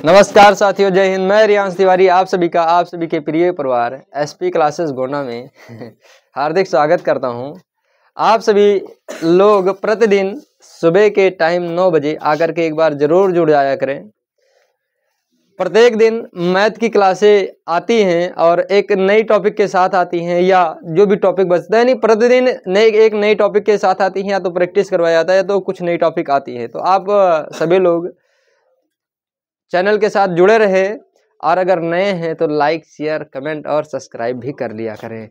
नमस्कार साथियों, जय हिंद। मैं रियांश तिवारी आप सभी के प्रिय परिवार एसपी क्लासेस गोंडा में हार्दिक स्वागत करता हूं। आप सभी लोग प्रतिदिन सुबह के टाइम 9 बजे आकर के एक बार जरूर जुड़ जाया करें। प्रत्येक दिन मैथ की क्लासें आती हैं और एक नई टॉपिक के साथ आती हैं, या जो भी टॉपिक बचता है नहीं, प्रतिदिन एक नई टॉपिक के साथ आती हैं, या तो प्रैक्टिस करवाया जाता है या तो कुछ नई टॉपिक आती है। तो आप सभी लोग चैनल के साथ जुड़े रहे, और अगर नए हैं तो लाइक, शेयर, कमेंट और सब्सक्राइब भी कर लिया करें।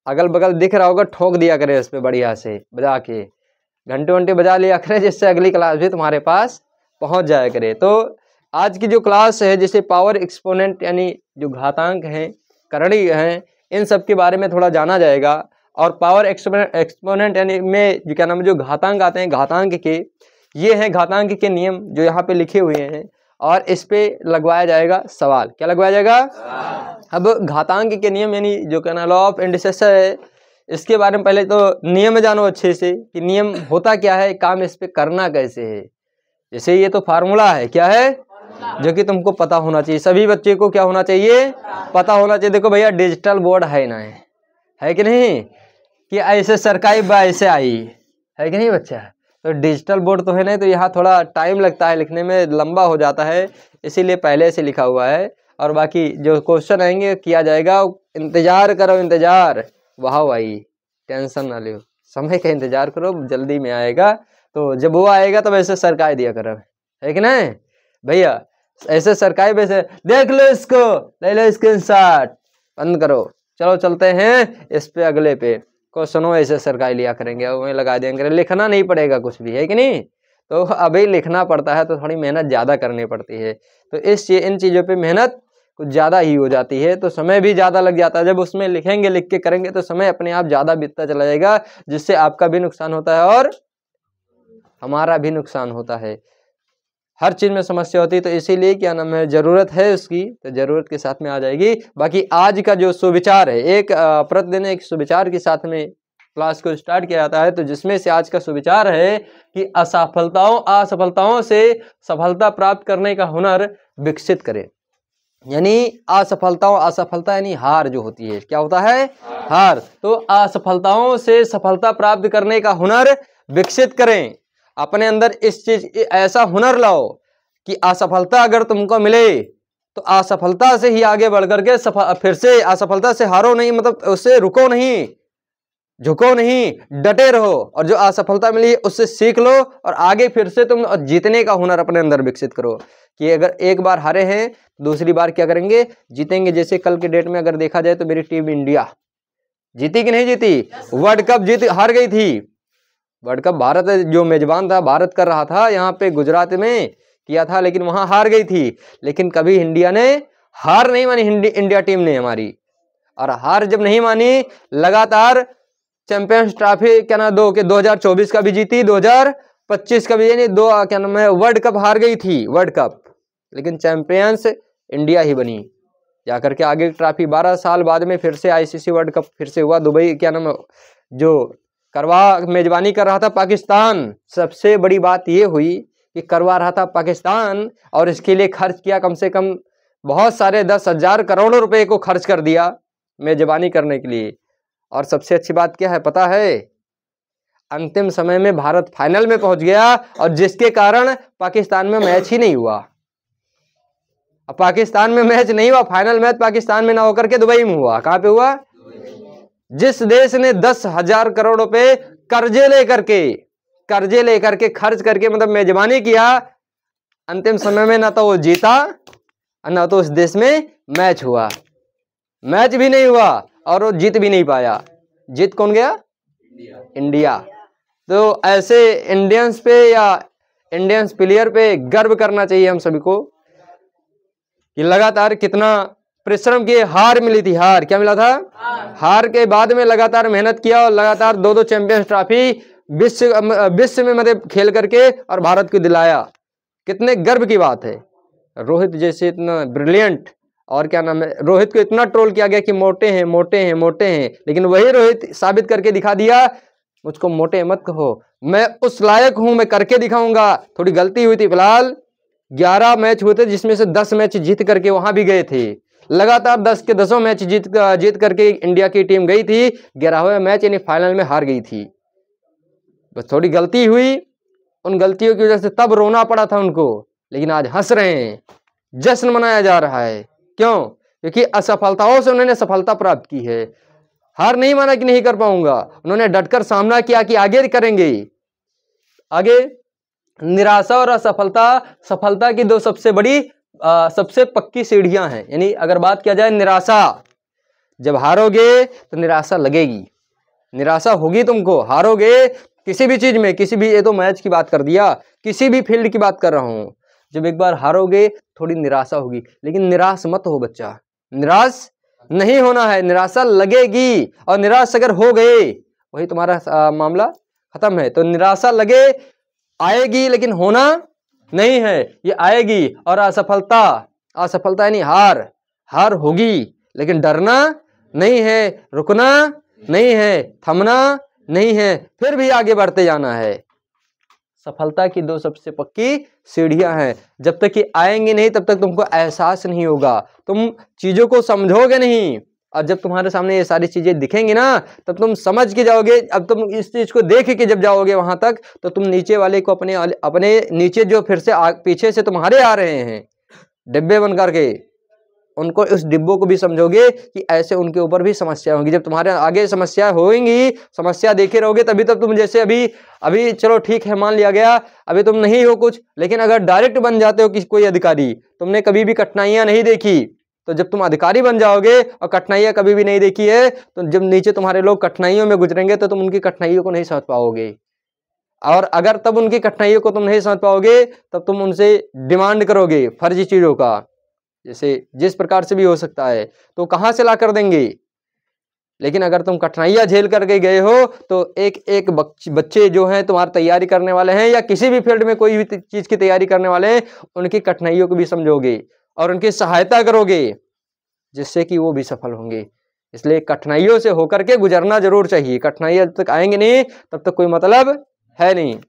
अगल बगल दिख रहा होगा, ठोक दिया करें उस पर बढ़िया से बजा के, घंटे वंटे बजा लिया करें, जिससे अगली क्लास भी तुम्हारे पास पहुंच जाया करे। तो आज की जो क्लास है, जिसे पावर एक्सपोनेंट यानी जो घातांक हैं, करणीय हैं, इन सब के बारे में थोड़ा जाना जाएगा। और पावर एक्सपोनेंट यानी में जो क्या नाम है, जो घातांक आते हैं, घातांक के ये हैं घातांक के नियम जो यहाँ पे लिखे हुए हैं, और इस पे लगवाया जाएगा सवाल। क्या लगवाया जाएगा? अब घातांक के नियम यानी जो कहना लॉ ऑफ इंडिसेस है, इसके बारे में पहले तो नियम जानो अच्छे से कि नियम होता क्या है, काम इस पे करना कैसे है। जैसे ये तो फार्मूला है, क्या है, जो कि तुमको पता होना चाहिए। सभी बच्चे को क्या होना चाहिए, पता होना चाहिए। देखो भैया, डिजिटल बोर्ड है ना, है कि नहीं, कि ऐसे सरकारी ऐसे आई है कि नहीं बच्चा। तो डिजिटल बोर्ड तो है नहीं, तो यहाँ थोड़ा टाइम लगता है लिखने में, लंबा हो जाता है, इसीलिए पहले से लिखा हुआ है। और बाकी जो क्वेश्चन आएंगे किया जाएगा, इंतजार करो, इंतजार, वाह भाई, टेंशन ना लो, समय का इंतजार करो, जल्दी में आएगा। तो जब वो आएगा तब ऐसे सरकाई दिया करो, है कि नहीं भैया। ऐसे सरकाई वैसे देख लो, इसको ले लो स्क्रीनशॉट, बंद करो, चलो चलते हैं इस पे अगले पे। क्वेश्चनों ऐसे सरकाई लिया करेंगे, वहीं लगा देंगे, लिखना नहीं पड़ेगा कुछ भी, है कि नहीं। तो अभी लिखना पड़ता है, तो थोड़ी मेहनत ज़्यादा करनी पड़ती है। तो इन चीज़ों पे मेहनत कुछ ज़्यादा ही हो जाती है, तो समय भी ज़्यादा लग जाता है। जब उसमें लिखेंगे, लिख के करेंगे, तो समय अपने आप ज़्यादा बीतता चला जाएगा, जिससे आपका भी नुकसान होता है और हमारा भी नुकसान होता है। हर चीज़ में समस्या होती है, तो इसीलिए क्या नाम है, ज़रूरत है उसकी, तो ज़रूरत के साथ में आ जाएगी। बाकी आज का जो सुविचार है, एक प्रतिदिन एक सुविचार के साथ में क्लास को स्टार्ट किया जाता है। तो जिसमें से आज का सुविचार है कि असफलताओं से सफलता प्राप्त करने का हुनर विकसित करें। यानी असफलता यानी हार जो होती है, क्या होता है, हार। तो असफलताओं से सफलता प्राप्त करने का हुनर विकसित करें। अपने अंदर इस चीज ऐसा हुनर लाओ कि असफलता अगर तुमको मिले तो असफलता से ही आगे बढ़ करके फिर से असफलता से हारो नहीं, मतलब उससे रुको नहीं, झुको नहीं, डटे रहो, और जो असफलता मिली है उससे सीख लो, और आगे फिर से तुम जीतने का हुनर अपने अंदर विकसित करो। कि अगर एक बार हारे हैं, दूसरी बार क्या करेंगे, जीतेंगे। जैसे कल के डेट में अगर देखा जाए तो मेरी टीम इंडिया जीती कि नहीं जीती, वर्ल्ड कप हार गई थी। वर्ल्ड कप भारत जो मेजबान था, भारत कर रहा था, यहाँ पे गुजरात में किया था, लेकिन वहां हार गई थी। लेकिन कभी इंडिया ने हार नहीं मानी, इंडिया टीम ने हमारी। और हार जब नहीं मानी, लगातार चैंपियंस ट्रॉफी क्या नाम 2024 का भी जीती, 2025 का भी, यानी क्या नाम है, वर्ल्ड कप हार गई थी, वर्ल्ड कप, लेकिन चैंपियंस इंडिया ही बनी। जाकर के आगे ट्रॉफी 12 साल बाद में फिर से आईसीसी वर्ल्ड कप फिर से हुआ, दुबई क्या नाम जो मेजबानी कर रहा था पाकिस्तान। सबसे बड़ी बात ये हुई कि करवा रहा था पाकिस्तान, और इसके लिए खर्च किया कम से कम बहुत सारे 10,000 करोड़ रुपए को खर्च कर दिया मेजबानी करने के लिए। और सबसे अच्छी बात क्या है पता है, अंतिम समय में भारत फाइनल में पहुंच गया, और जिसके कारण पाकिस्तान में मैच ही नहीं हुआ। अब पाकिस्तान में मैच नहीं हुआ, फाइनल मैच पाकिस्तान में ना होकर के दुबई में हुआ। कहां पे हुआ? जिस देश ने 10,000 करोड़ रुपए कर्जे लेकर के खर्च करके मतलब मेजबानी किया, अंतिम समय में ना तो वो जीता और ना तो उस देश में मैच हुआ। मैच भी नहीं हुआ और वो जीत भी नहीं पाया। जीत कौन गया? इंडिया। तो ऐसे इंडियंस पे या इंडियंस प्लेयर पे गर्व करना चाहिए हम सभी को कि लगातार कितना परिश्रम किए, हार मिली थी, हार क्या मिला था, हार के बाद में लगातार मेहनत किया, और लगातार 2-2 चैंपियंस ट्रॉफी विश्व में मतलब खेल करके और भारत को दिलाया। कितने गर्व की बात है। रोहित जैसे इतना ब्रिलियंट, और क्या नाम है, रोहित को इतना ट्रोल किया गया कि मोटे हैं मोटे हैं मोटे हैं, लेकिन वही रोहित साबित करके दिखा दिया, मुझको मोटे मत कहो, मैं उस लायक हूं, मैं करके दिखाऊंगा। थोड़ी गलती हुई थी फिलहाल, 11 मैच हुए थे जिसमें से 10 मैच जीत करके वहां भी गए थे। लगातार 10 के 10 मैच जीत करके इंडिया की टीम गई थी, 11वें मैच यानी फाइनल में हार गई थी। बस थोड़ी गलती हुई, उन गलतियों की वजह से तब रोना पड़ा था उनको, लेकिन आज हंस रहे हैं, जश्न मनाया जा रहा है। क्यों? क्योंकि असफलताओं से उन्होंने सफलता प्राप्त की है। हार नहीं माना कि नहीं कर पाऊंगा, उन्होंने डटकर सामना किया कि आगे करेंगे। आगे निराशा और असफलता सफलता की दो सबसे बड़ी सबसे पक्की सीढ़ियां हैं। यानी अगर बात किया जाए निराशा, जब हारोगे तो निराशा लगेगी, निराशा होगी तुमको, हारोगे किसी भी चीज में, किसी भी, ये तो मैच की बात कर दिया, किसी भी फील्ड की बात कर रहा हूं। जब एक बार हारोगे थोड़ी निराशा होगी, लेकिन निराश मत हो बच्चा, निराश नहीं होना है, निराशा लगेगी। और निराश अगर हो गए वही तुम्हारा मामला खत्म है। तो निराशा लगे आएगी, लेकिन होना नहीं है, ये आएगी। और असफलता, असफलता यानी हार, हार होगी, लेकिन डरना नहीं है, रुकना नहीं है, थमना नहीं है, फिर भी आगे बढ़ते जाना है। सफलता की दो सबसे पक्की सीढ़ियां हैं। जब तक कि आएंगे नहीं तब तक तुमको एहसास नहीं होगा, तुम चीजों को समझोगे नहीं। और जब तुम्हारे सामने ये सारी चीजें दिखेंगी ना, तब तुम समझ के जाओगे। अब तुम इस चीज को देख के जब जाओगे वहां तक, तो तुम नीचे वाले को अपने नीचे जो फिर से पीछे से तुम्हारे आ रहे हैं डिब्बे बन करके, उनको उस डिब्बों को भी समझोगे कि ऐसे उनके ऊपर भी समस्या होगी। जब तुम्हारे आगे समस्या होंगी, समस्या देखे रहोगे, तभी तब तुम जैसे अभी चलो ठीक है मान लिया गया, अभी तुम नहीं हो कुछ, लेकिन अगर डायरेक्ट बन जाते हो कि कोई अधिकारी, तुमने कभी भी कठिनाइयां नहीं देखी, तो जब तुम अधिकारी बन जाओगे और कठिनाइयां कभी भी नहीं देखी है, तो जब नीचे तुम्हारे लोग कठिनाइयों में गुजरेंगे तो तुम उनकी कठिनाइयों को नहीं समझ पाओगे। और अगर तब उनकी कठिनाइयों को तुम नहीं समझ पाओगे, तब तुम उनसे डिमांड करोगे फर्जी चीजों का, जैसे जिस प्रकार से भी हो सकता है, तो कहां से ला कर देंगे। लेकिन अगर तुम कठिनाइयां झेल करके गए हो, तो एक एक बच्चे जो हैं तुम्हारी तैयारी करने वाले हैं, या किसी भी फील्ड में कोई भी चीज की तैयारी करने वाले हैं, उनकी कठिनाइयों को भी समझोगे और उनकी सहायता करोगे, जिससे कि वो भी सफल होंगे। इसलिए कठिनाइयों से होकर के गुजरना जरूर चाहिए। कठिनाइयां जब तक आएंगे नहीं तब तक कोई मतलब है नहीं।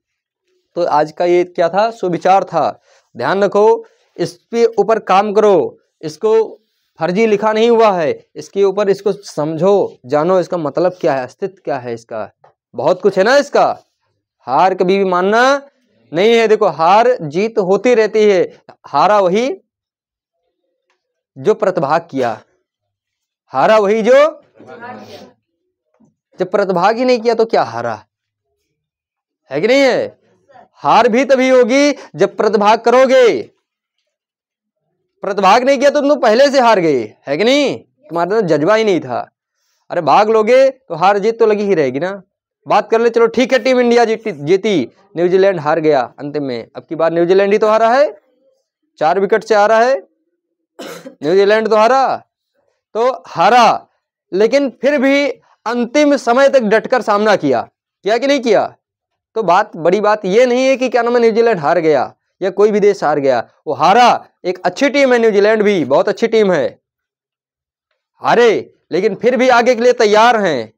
तो आज का ये क्या था, सुविचार था, ध्यान रखो, इसके ऊपर काम करो। इसको फर्जी लिखा नहीं हुआ है, इसके ऊपर इसको समझो, जानो इसका मतलब क्या है, अस्तित्व क्या है इसका, बहुत कुछ है ना इसका। हार कभी भी मानना नहीं है। देखो हार जीत होती रहती है, हारा वही जो प्रतिभाग किया, हारा वही जो, जब प्रतिभाग ही नहीं किया तो क्या हारा, है कि नहीं है। हार भी तभी होगी जब प्रतिभाग करोगे, प्रतिभाग नहीं किया तो तुम पहले से हार गए, है कि नहीं, तुम्हारे तो जज्बा ही नहीं था। अरे भाग लोगे तो हार जीत तो लगी ही रहेगी ना। बात कर ले, चलो ठीक है टीम इंडिया जीती, न्यूजीलैंड हार गया अंतिम में, अब की बार न्यूजीलैंड ही तो हारा है, 4 विकेट से हारा है न्यूजीलैंड, तो हारा तो हारा, लेकिन फिर भी अंतिम समय तक डटकर सामना किया कि नहीं किया। तो बड़ी बात ये नहीं है कि क्या नाम है न्यूजीलैंड हार गया या कोई भी देश हार गया, वो हारा। एक अच्छी टीम है न्यूजीलैंड भी, बहुत अच्छी टीम है, हारे लेकिन फिर भी आगे के लिए तैयार हैं,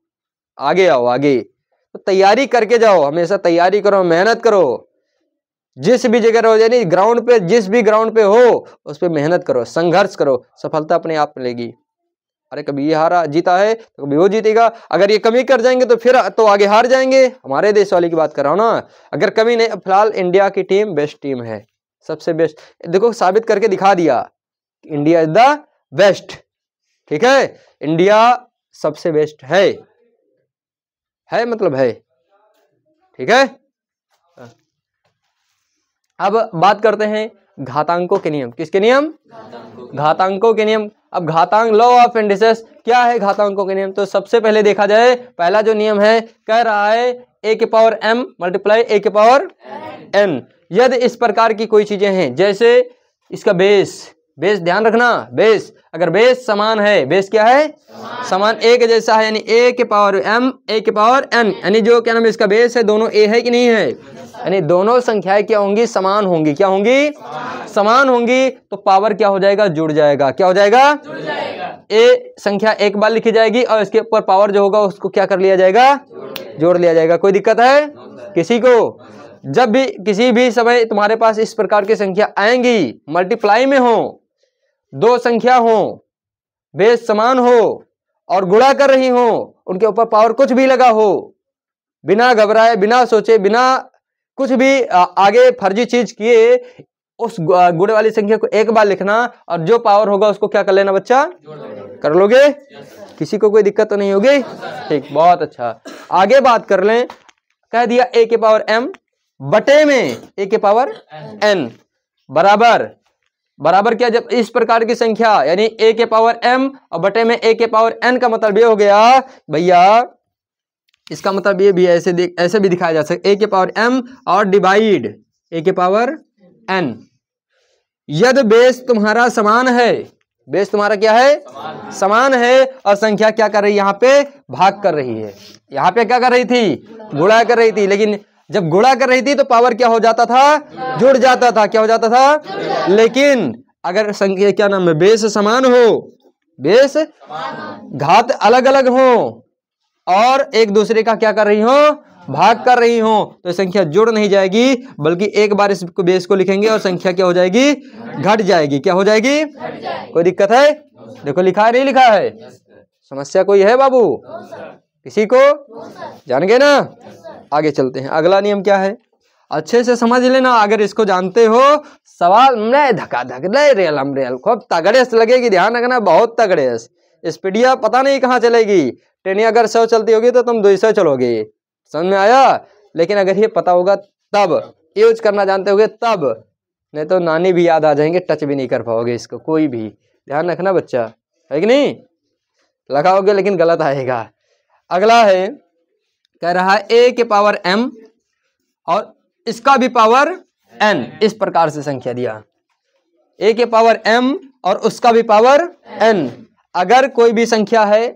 आगे आओ आगे। तो तैयारी करके जाओ, हमेशा तैयारी करो, मेहनत करो, जिस भी जगह रहो, यानी ग्राउंड पे, जिस भी ग्राउंड पे हो उस पे मेहनत करो, संघर्ष करो, सफलता अपने आप मिलेगी। अरे कभी ये हारा जीता है तो कभी वो जीतेगा, अगर ये कमी कर जाएंगे तो फिर तो आगे हार जाएंगे। हमारे देश वाले की बात कर रहा हूं ना, अगर कमी नहीं, फिलहाल इंडिया की टीम बेस्ट टीम है, सबसे बेस्ट। देखो साबित करके दिखा दिया, इंडिया इज द बेस्ट, ठीक है, इंडिया सबसे बेस्ट है मतलब है, ठीक है। अब बात करते हैं घातांकों के नियम। किसके नियम? घातांकों के नियम। अब घातांक, लॉ ऑफ इंडिसेस, क्या है घातांकों के नियम। तो सबसे पहले देखा जाए, पहला जो नियम है कह रहा है a के पावर m मल्टीप्लाई a के पावर n। यदि इस प्रकार की कोई चीजें हैं, जैसे इसका बेस ध्यान रखना, बेस अगर बेस समान है, बेस क्या है, समान a के जैसा है, यानी a के पावर m a के पावर n, यानी जो क्या नाम है इसका बेस है, दोनों a है कि नहीं है, यानी दोनों संख्याएं क्या होंगी, समान होंगी। क्या होंगी? समान होंगी। तो पावर क्या हो जाएगा, जुड़ जाएगा। क्या हो जाएगा? ए संख्या एक बार लिखी जाएगी और इसके ऊपर पावर जो होगा उसको क्या कर लिया जाएगा, जोड़ लिया जाएगा। कोई दिक्कत है किसी को? जब भी किसी भी समय तुम्हारे पास इस प्रकार की संख्या आएंगी, मल्टीप्लाई में हो, दो संख्या हो, बेस समान हो और गुणा कर रही हो, उनके ऊपर पावर कुछ भी लगा हो, बिना घबराए, बिना सोचे, बिना कुछ भी आगे फर्जी चीज किए, उस गुणे वाली संख्या को एक बार लिखना और जो पावर होगा उसको क्या कर लेना बच्चा, कर लोगे? किसी को कोई दिक्कत तो नहीं होगी? ठीक, बहुत अच्छा। आगे बात कर लें, कह दिया a के पावर m बटे में a के पावर n बराबर बराबर क्या, जब इस प्रकार की संख्या यानी a के पावर m और बटे में a के पावर n का मतलब ये हो गया भैया, इसका मतलब ये भी ऐसे भी दिखाया जा सकता है, a के पावर m और डिवाइड a के पावर n। यदि बेस तुम्हारा समान है, बेस तुम्हारा क्या है, समान है, और संख्या क्या कर रही है, यहाँ पे भाग कर रही है, यहाँ पे क्या कर रही थी, गुणा कर रही थी, लेकिन जब गुणा कर रही थी तो पावर क्या हो जाता था, जुड़ जाता था, क्या हो जाता था। लेकिन अगर संख्या क्या नाम है, बेस समान हो, बेस घात अलग अलग हो और एक दूसरे का क्या कर रही हो, भाग कर रही हो, तो संख्या जुड़ नहीं जाएगी, बल्कि एक बार इसको बेस को लिखेंगे और संख्या क्या हो जाएगी, घट जाएगी। क्या हो जाएगी? कोई दिक्कत है? देखो लिखा है, नहीं लिखा है? समस्या कोई है बाबू? किसी को? जान गए ना? आगे चलते हैं। अगला नियम क्या है, अच्छे से समझ लेना। अगर इसको जानते हो, सवाल नहीं धक्का धक नहीं, रेल हम रेल खूब तगड़े से लगेगी, ध्यान रखना, बहुत तगड़े। स्पीडिया पता नहीं कहाँ चलेगी, ट्रेन अगर 100 चलती होगी तो तुम 200 चलोगे, समझ में आया? लेकिन अगर ये पता होगा तब, यूज करना जानते होगे तब, नहीं तो नानी भी याद आ जाएंगे, टच भी नहीं कर पाओगे इसको कोई भी। ध्यान रखना बच्चा, है कि नहीं? लगाओगे लेकिन गलत आएगा। अगला है, कह रहा है a के पावर m और इसका भी पावर n, इस प्रकार से संख्या दिया, a के पावर m और उसका भी पावर n। अगर कोई भी संख्या है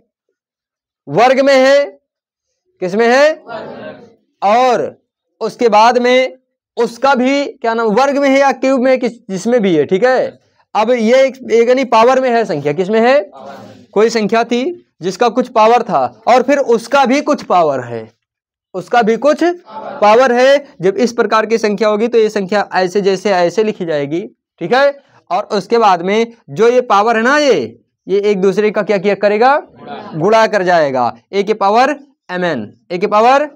वर्ग में है, किस में है, और उसके बाद में उसका भी क्या नाम वर्ग में है या क्यूब में, जिसमें भी है, ठीक है। अब ये एक यानी पावर में है संख्या, किसमें है, कोई संख्या थी जिसका कुछ पावर था और फिर उसका भी कुछ पावर है, उसका भी कुछ पावर है। जब इस प्रकार की संख्या होगी तो ये संख्या ऐसे जैसे ऐसे लिखी जाएगी, ठीक है। और उसके बाद में जो ये पावर है ना, ये एक दूसरे का क्या किया करेगा, गुणा कर जाएगा, a के पावर mn, a के पावर।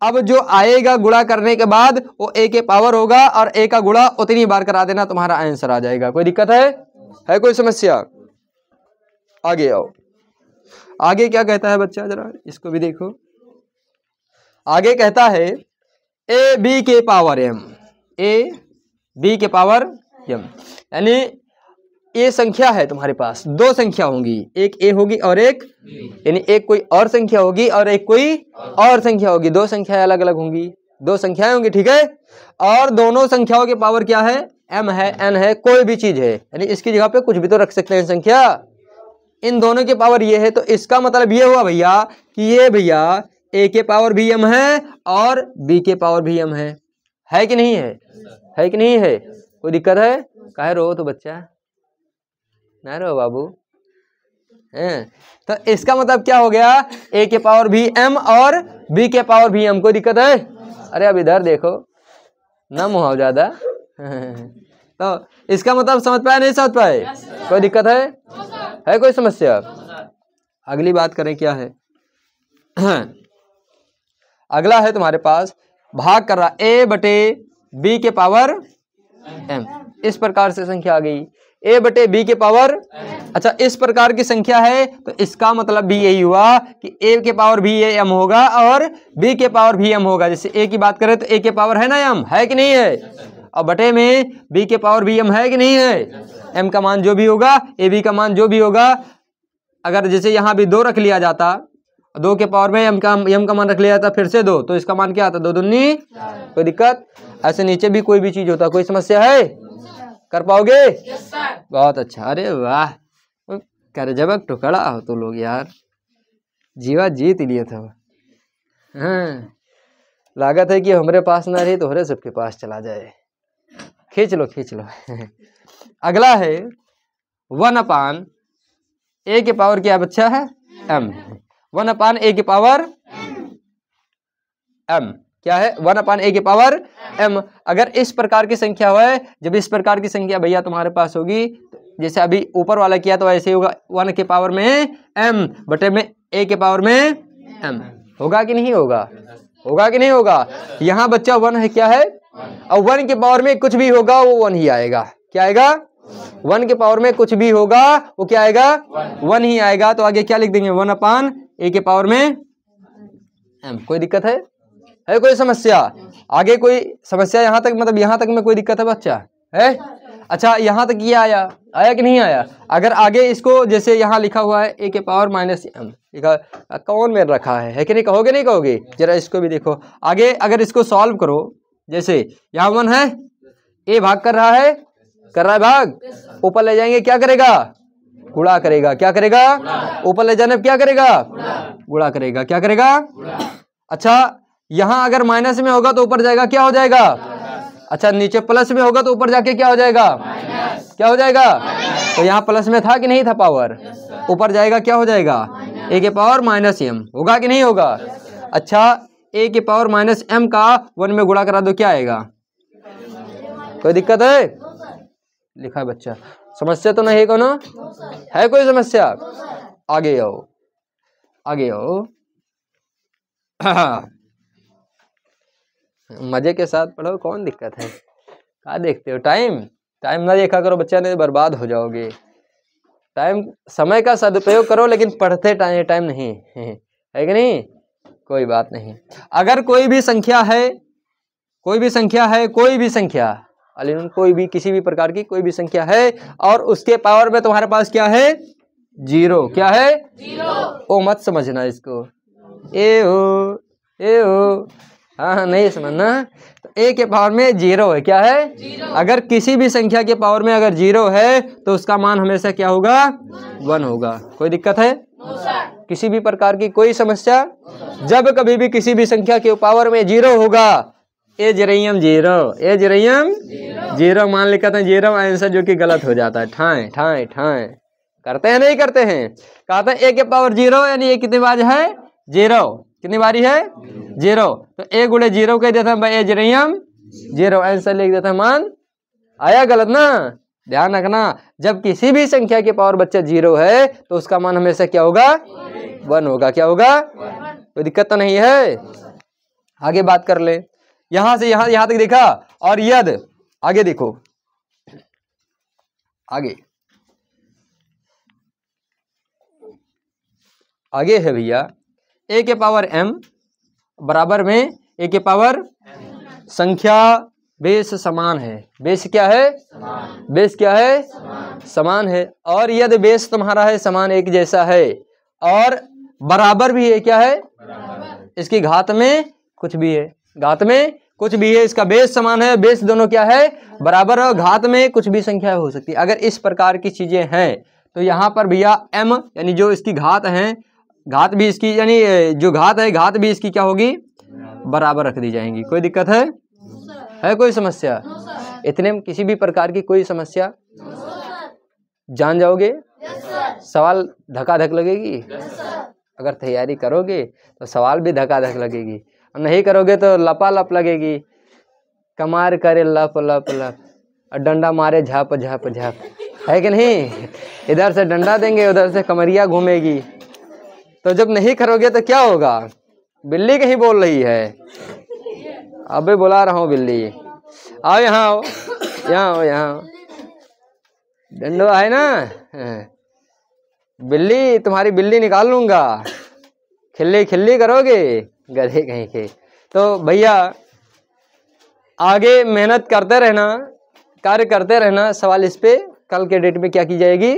अब जो आएगा गुणा करने के बाद वो a के पावर होगा और a का गुणा उतनी बार करा देना, तुम्हारा आंसर आ जाएगा। कोई दिक्कत है कोई समस्या? आगे आओ, आगे क्या कहता है बच्चा, जरा इसको भी देखो। आगे कहता है a b के पावर m, a b के पावर m, यानी ये संख्या है तुम्हारे पास, दो संख्या होंगी, एक a होगी और एक, यानी एक कोई और संख्या होगी और एक कोई और संख्या होगी, दो संख्याएं अलग अलग होंगी, दो संख्याएं होंगी, ठीक है। और दोनों संख्याओं के पावर क्या है, m है, n है, कोई भी चीज है, यानी इसकी जगह पे कुछ भी तो रख सकते हैं संख्या। इन दोनों के पावर ये है, तो इसका मतलब ये हुआ भैया कि ये भैया a के पावर भी m है और b के पावर भी m है कि नहीं है कि नहीं है? कोई दिक्कत है? काहे रो तो बच्चा, ना रो बाबू हैं। तो इसका मतलब क्या हो गया, a के पावर भी m और b के पावर भी m। कोई दिक्कत है? अरे अब इधर देखो, ना मुहाव ज्यादा। तो इसका मतलब समझ पाए नहीं समझ पाए? कोई दिक्कत है कोई समस्या? अगली बात करें क्या है। अगला है तुम्हारे पास, भाग कर रहा a बटे b के पावर m, इस प्रकार से संख्या आ गई a बटे b के पावर। अच्छा, इस प्रकार की संख्या है तो इसका मतलब भी यही हुआ कि a के पावर भी ये m होगा और b के पावर भी m होगा। जैसे a की बात करें तो a के पावर है ना m, है कि नहीं है, और बटे में b के पावर भी m है कि नहीं है। m का मान जो भी होगा, ab का मान जो भी होगा, अगर जैसे यहाँ भी 2 रख लिया जाता, 2 के पावर में m का मान रख लिया जाता फिर से 2, तो इसका मान क्या आता, 2 दूनी। कोई दिक्कत? ऐसे नीचे भी कोई भी चीज होता, कोई समस्या है? कर पाओगे? बहुत अच्छा, अरे वाह, कर जबक टुकड़ा हो तो लोग यार, जीवा जीत लिए था। हाँ, लागत है कि हमारे पास ना रही तो हरे सबके पास चला जाए। खींच लो। अगला है 1/, a के पावर क्या बच्चा है, m, 1/a के पावर m, क्या है 1/a की पावर m। अगर इस प्रकार की संख्या है, जब इस प्रकार की संख्या भैया तुम्हारे पास होगी, जैसे अभी ऊपर वाला किया तो ऐसे ही होगा 1 के पावर में m बटे में a के पावर में m। होगा कि नहीं होगा? होगा कि नहीं होगा? यहाँ बच्चा 1 है, क्या है, और 1 के पावर में कुछ भी होगा वो 1 ही आएगा। क्या आएगा? 1 के पावर में कुछ भी होगा वो क्या आएगा? 1 ही आएगा। तो आगे क्या लिख देंगे? 1/a के पावर में m। कोई दिक्कत है कोई समस्या? आगे कोई समस्या यहाँ तक, मतलब यहाँ तक में कोई दिक्कत है बच्चा है? अच्छा, यहाँ तक ये आया कि नहीं आया? अगर आगे इसको जैसे यहाँ लिखा हुआ है a के पावर माइनस m, लिखा कौन में रखा है कि नहीं? कहोगे नहीं कहोगे? जरा इसको भी देखो। आगे अगर इसको सॉल्व करो, जैसे यहाँ 1 है, a भाग कर रहा है भाग, ऊपर ले जाएंगे क्या करेगा? गुणा करेगा। क्या करेगा? ऊपर ले जाने क्या करेगा? गुणा करेगा। क्या करेगा? अच्छा, यहाँ अगर माइनस में होगा तो ऊपर जाएगा, क्या हो जाएगा? अच्छा, नीचे प्लस में होगा तो ऊपर जाके क्या हो जाएगा? क्या हो जाएगा? तो यहाँ प्लस में था कि नहीं था पावर? ऊपर जाएगा क्या हो जाएगा? a के पावर माइनस m। होगा कि नहीं होगा? अच्छा, a के पावर माइनस m का 1 में गुणा करा दो, क्या आएगा? कोई दिक्कत है? लिखा है बच्चा, समस्या तो नहीं है कोनो? है कोई समस्या? आगे आओ, आगे आओ। मजे के साथ पढ़ो, कौन दिक्कत है? क्या देखते हो? टाइम ना देखा करो बच्चा, नहीं बर्बाद हो जाओगे। टाइम, समय का सदुपयोग करो, लेकिन पढ़ते टाइम नहीं है कि नहीं? कोई बात नहीं। अगर कोई भी संख्या है, कोई भी संख्या अलीन, कोई भी किसी भी प्रकार की कोई भी संख्या है और उसके पावर में तुम्हारे पास क्या है? 0। क्या है? 0। ओ मत समझना इसको, ए हो हाँ नहीं समझना। तो a के पावर में 0 है। क्या है? 0। अगर किसी भी संख्या के पावर में अगर 0 है तो उसका मान हमेशा क्या होगा? 1 होगा। कोई दिक्कत है? किसी भी प्रकार की कोई समस्या? जब कभी भी किसी भी संख्या के पावर में 0 होगा, ए जरयम 0 मान लिखा था 0 आंसर, जो कि गलत हो जाता है। ठाए करते हैं नहीं करते हैं? कहते हैं a के पावर 0 यानी ये कितनी बार है? 0। कितनी बारी है? 0। तो a गुणे 0 कह देता है भाई, ए जरयम 0 आंसर लिख देता है। मान आया गलत ना? ध्यान रखना, जब किसी भी संख्या के पावर बच्चा 0 है तो उसका मान हमेशा क्या होगा? 1 होगा। क्या होगा? कोई दिक्कत तो नहीं है? आगे बात कर ले। यहां से यहां तक देखा, और यद आगे देखो, आगे है भैया a के पावर m बराबर में a के पावर संख्या बेस समान है। बेस क्या है? बेस क्या है? समान है। और यदि बेस तुम्हारा है समान, एक जैसा है और बराबर भी है, क्या है? इसकी घात में कुछ भी है, घात में कुछ भी है, इसका बेस समान है, बेस दोनों क्या है? बराबर है, और घात में कुछ भी संख्या हो सकती है। अगर इस प्रकार की चीजें हैं तो यहाँ पर भैया m यानी जो इसकी घात है, घात भी इसकी यानी जो घात है, घात भी इसकी क्या होगी? बराबर रख दी जाएंगी। कोई दिक्कत है? कोई समस्या? इतने में किसी भी प्रकार की कोई समस्या? जान जाओगे? सवाल धकाधक लगेगी? अगर तैयारी करोगे तो सवाल भी धकाधक लगेगी, और नहीं करोगे तो लपालप लगेगी। कमार करे लप लप लप, और डंडा मारे झाप झाप झाप, है कि नहीं? इधर से डंडा देंगे, उधर से कमरिया घूमेगी। तो जब नहीं करोगे तो क्या होगा? बिल्ली कहीं बोल रही है, अबे बुला रहा हूँ बिल्ली, आओ यहाँ आओ, यहाँ डंडो है ना, बिल्ली, तुम्हारी बिल्ली निकाल लूंगा। खिल्ली करोगे गधे कहीं के। तो भैया आगे मेहनत करते रहना, कार्य करते रहना। सवाल इस पे कल के डेट में क्या की जाएगी?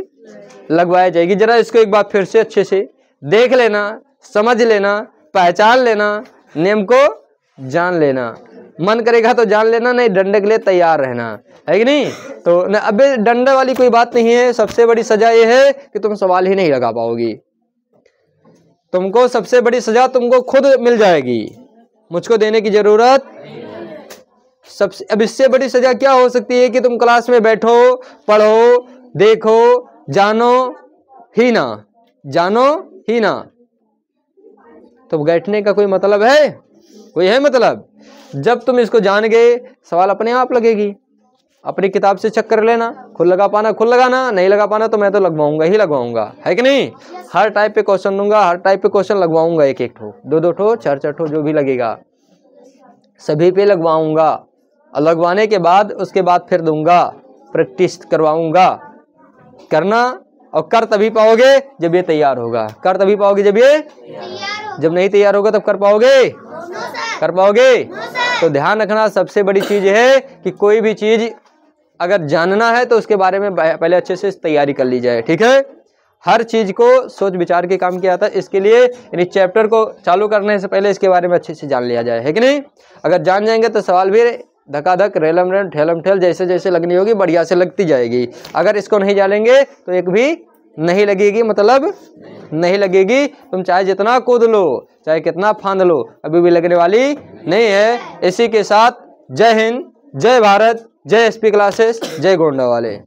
लगवाया जाएगी। जरा इसको एक बार फिर से अच्छे से देख लेना, समझ लेना, पहचान लेना, नियम को जान लेना। मन करेगा तो जान लेना, नहीं डंडे के लिए तैयार रहना, है कि नहीं? तो न, अबे डंडे वाली कोई बात नहीं है। सबसे बड़ी सजा ये है कि तुम सवाल ही नहीं लगा पाओगी। तुमको सबसे बड़ी सजा तुमको खुद मिल जाएगी, मुझको देने की जरूरत। सबसे अब इससे बड़ी सजा क्या हो सकती है कि तुम क्लास में बैठो, पढ़ो, देखो, जानो ही ना। तो बैठने का कोई मतलब है? कोई है मतलब? जब तुम इसको जान गए सवाल अपने आप लगेगी। अपनी किताब से चेक कर लेना, खुद लगा पाना खुद लगाना, नहीं लगा पाना तो मैं तो लगवाऊंगा ही लगवाऊंगा, है कि नहीं? हर टाइप पे क्वेश्चन दूंगा, हर टाइप पे क्वेश्चन लगवाऊंगा, एक एक ठो, दो दो ठो, चार चार ठो, जो भी लगेगा सभी पे लगवाऊंगा। और लगवाने के बाद उसके बाद फिर दूंगा, प्रैक्टिस करवाऊंगा। करना और कर तभी पाओगे जब ये तैयार होगा। कर तभी पाओगे जब ये, जब नहीं तैयार होगा तब कर पाओगे? कर पाओगे? तो ध्यान रखना, सबसे बड़ी चीज है कि कोई भी चीज अगर जानना है तो उसके बारे में पहले अच्छे से तैयारी कर ली जाए, ठीक है? हर चीज को सोच विचार के काम किया जाता है, इसके लिए यानी चैप्टर को चालू करने से पहले इसके बारे में अच्छे से जान लिया जाए, है कि नहीं? अगर जान जाएंगे तो सवाल भी धकाधक रेलम रेल ठेलम ठेल जैसे जैसे लगनी होगी बढ़िया से लगती जाएगी। अगर इसको नहीं जानेंगे तो एक भी नहीं लगेगी, मतलब नहीं लगेगी। तुम चाहे जितना कूद लो, चाहे कितना फांद लो, अभी भी लगने वाली नहीं है। इसी के साथ जय हिंद, जय भारत, जय एसपी क्लासेस, जय गोंडा वाले।